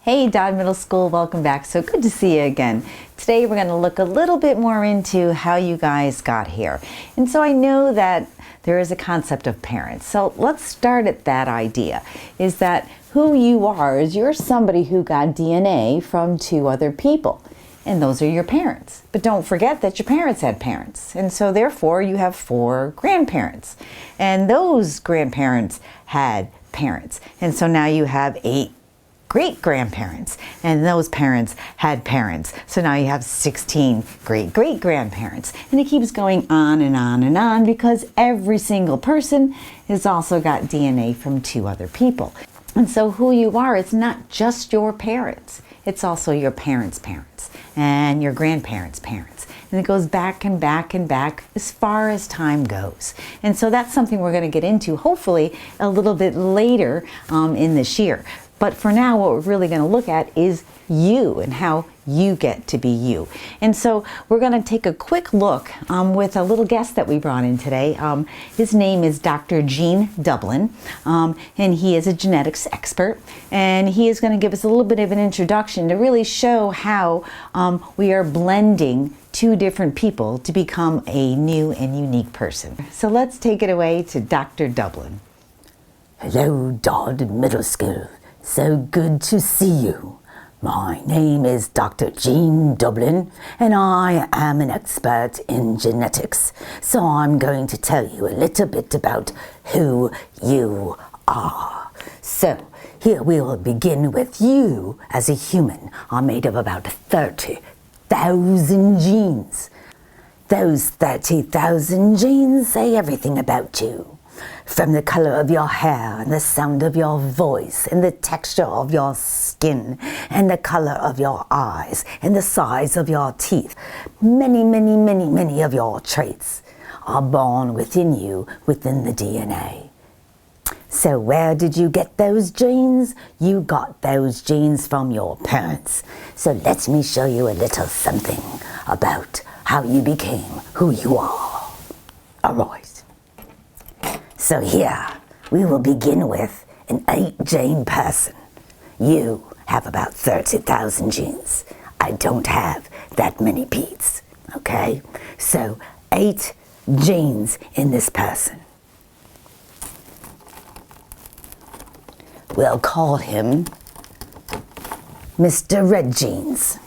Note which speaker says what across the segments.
Speaker 1: Hey Dodd Middle School, welcome back. So good to see you again. Today we're going to look a little bit more into how you guys got here. And so I know that there is a concept of parents. So let's start at that idea, is that who you are is you're somebody who got DNA from two other people. And those are your parents. But don't forget that your parents had parents. And so therefore you have 4 grandparents. And those grandparents had parents. And so now you have 8 great-grandparents, and those parents had parents. So now you have 16 great-great-grandparents. And it keeps going on and on and on because every single person has also got DNA from 2 other people. And so who you are, it's not just your parents. It's also your parents' parents and your grandparents' parents. And it goes back and back and back as far as time goes. And so that's something we're going to get into hopefully a little bit later in this year. But for now, what we're really going to look at is you and how you get to be you. And so we're going to take a quick look with a little guest that we brought in today. His name is Dr. Gene Dublin, and he is a genetics expert. And he is going to give us a little bit of an introduction to really show how we are blending 2 different people to become a new and unique person. So let's take it away to Dr. Dublin.
Speaker 2: Hello, Dodd Middle School. So good to see you. My name is Dr. Gene Dublin, and I am an expert in genetics. So I'm going to tell you a little bit about who you are. So here we will begin with you as a human are made of about 30,000 genes. Those 30,000 genes say everything about you. From the color of your hair and the sound of your voice and the texture of your skin and the color of your eyes and the size of your teeth, many of your traits are born within you, within the DNA. So where did you get those genes? You got those genes from your parents. So let me show you a little something about how you became who you are. All right. So here, we will begin with an 8-gene person. You have about 30,000 genes. I don't have that many P's, okay? So 8 genes in this person. We'll call him Mr. Red Genes.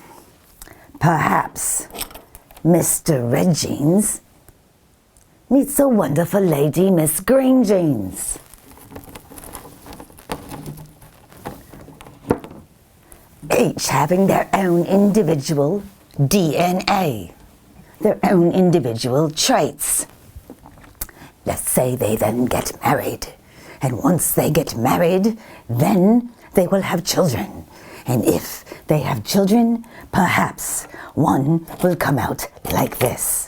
Speaker 2: Perhaps Mr. Red Genes meets a wonderful lady, Miss Green Genes. Each having their own individual DNA, their own individual traits. Let's say they then get married. And once they get married, then they will have children. And if they have children, perhaps one will come out like this.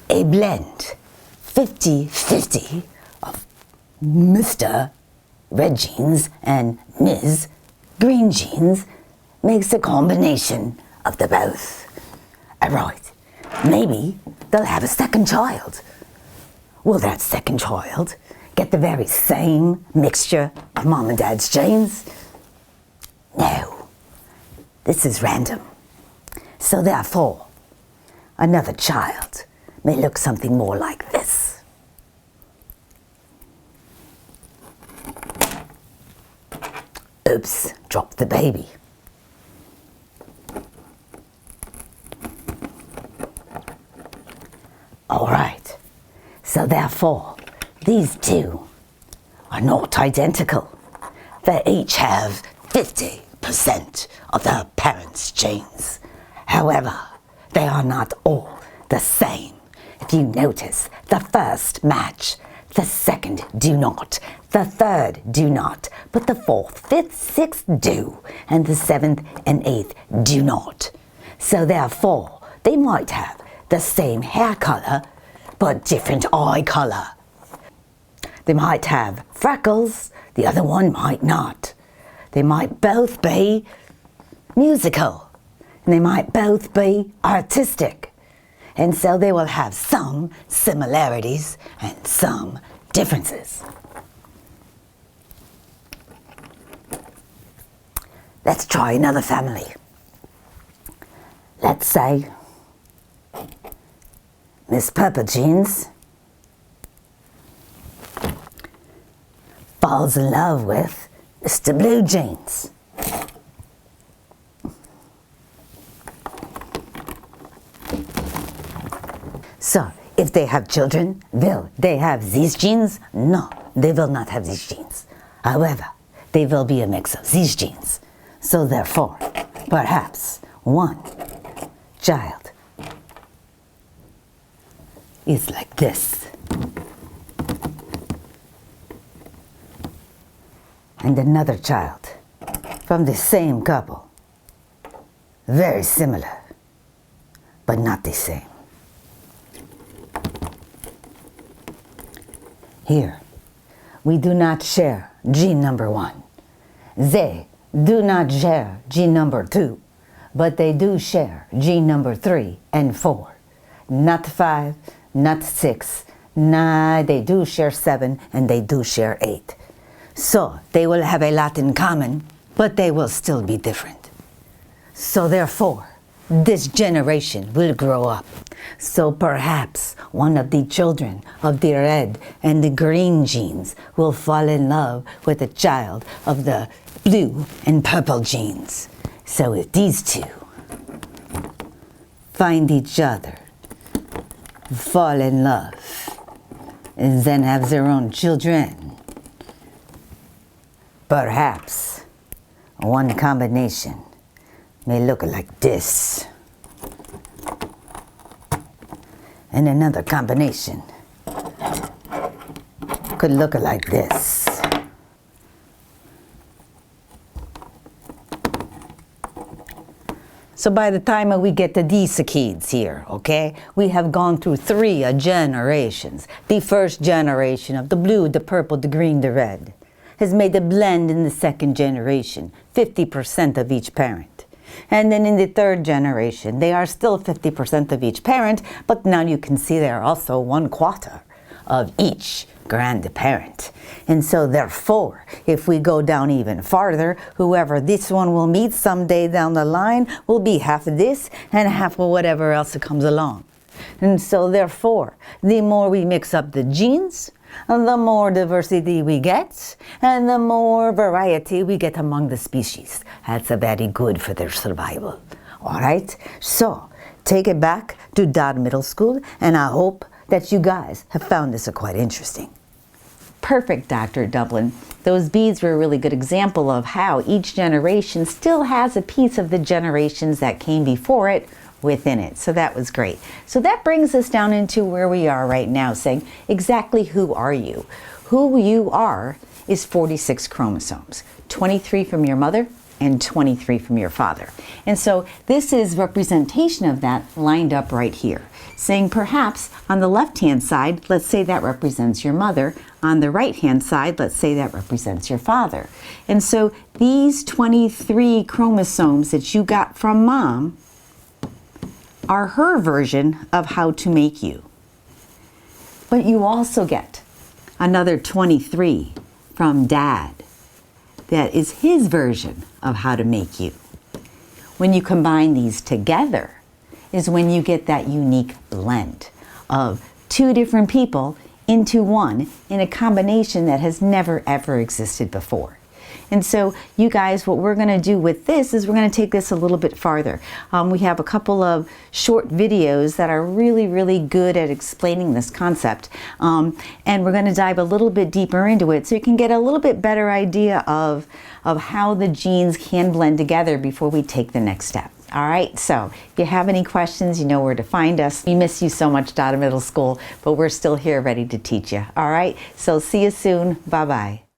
Speaker 2: A blend, 50-50 of Mr. Red Genes and Ms. Green Genes makes a combination of the both. Alright, maybe they'll have a second child. Will that second child get the very same mixture of mom and dad's genes? No, this is random. So therefore, another child may look something more like this. Oops, dropped the baby. All right, so therefore, these 2 are not identical. They each have 50% of their parents' genes. However, they are not all the same. If you notice, the first match, the second do not, the third do not, but the 4th, 5th, 6th do, and the 7th and 8th do not. So therefore, they might have the same hair color, but different eye color. They might have freckles, the other one might not. They might both be musical, and they might both be artistic. And so they will have some similarities and some differences. Let's try another family. Let's say Miss Purple Jeans falls in love with Mr. Blue Jeans. So, if they have children, will they have these genes? No, they will not have these genes. However, they will be a mix of these genes. So therefore, perhaps one child is like this. And another child from the same couple. Very similar, but not the same. Here, we do not share gene number 1. They do not share gene number 2, but they do share gene number 3 and 4. Not 5, not 6, nah, they do share 7 and they do share 8. So they will have a lot in common, but they will still be different. So therefore, this generation will grow up. So perhaps one of the children of the red and the green genes will fall in love with a child of the blue and purple genes. So if these two find each other, fall in love, and then have their own children, perhaps one combination may look like this. And another combination could look like this. So by the time we get to these kids here, okay, we have gone through 3 generations. The first generation of the blue, the purple, the green, the red has made a blend in the second generation, 50% of each parent. And then in the third generation, they are still 50% of each parent, but now you can see they are also 1/4 of each grandparent. And so therefore, if we go down even farther, whoever this one will meet someday down the line will be half of this and half of whatever else comes along. And so therefore, the more we mix up the genes, the more diversity we get, and the more variety we get among the species. That's very good for their survival. All right? So, take it back to Dodd Middle School, and I hope that you guys have found this quite interesting.
Speaker 1: Perfect, Dr. Dublin. Those beads were a really good example of how each generation still has a piece of the generations that came before it within it. So that was great. So that brings us down into where we are right now, saying exactly who are you? Who you are is 46 chromosomes, 23 from your mother and 23 from your father. And so this is representation of that lined up right here, saying perhaps on the left-hand side, let's say that represents your mother. On the right-hand side, let's say that represents your father. And so these 23 chromosomes that you got from mom are her version of how to make you. But you also get another 23 from dad. That is his version of how to make you. When you combine these together is when you get that unique blend of 2 different people into one in a combination that has never ever existed before. And so you guys, what we're going to do with this is we're going to take this a little bit farther. We have a couple of short videos that are really, really good at explaining this concept. And we're going to dive a little bit deeper into it so you can get a little bit better idea of how the genes can blend together before we take the next step. All right, so if you have any questions, you know where to find us. We miss you so much, Dodd Middle School, but we're still here ready to teach you. All right, so see you soon. Bye-bye.